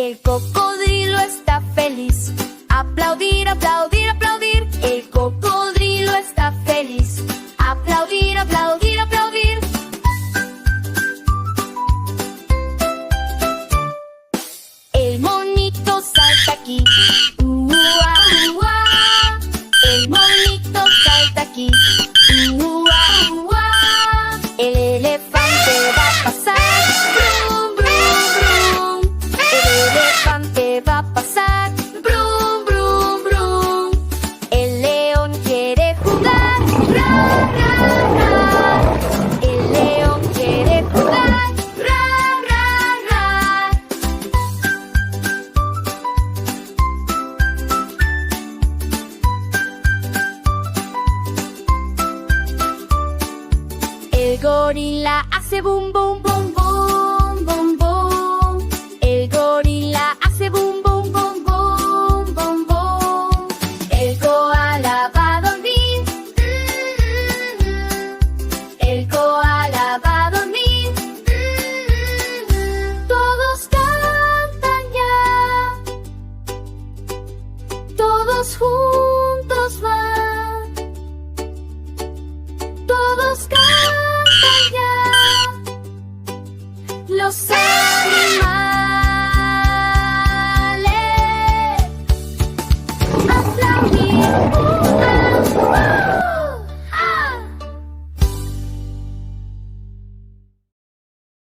El cocodrilo está feliz. Aplaudir, aplaudir, aplaudir. El cocodrilo está feliz. Aplaudir, aplaudir, aplaudir. El monito salta aquí. Ua, ua. El monito salta aquí. Ua, ua. El elefante va a pasar. Brum, brum, brum. El elefante va a pasar. Brum, brum, brum. El león quiere jugar. Ra, ra, ra. El león quiere jugar. Ra, ra, ra. El gorila hace bum bum bum bum bum bum. El gorila hace bum bum bum bum bum bum. El koala va a dormir. El koala va a dormir. Todos cantan ya. Todos juntos van. Todos cantan ya. Los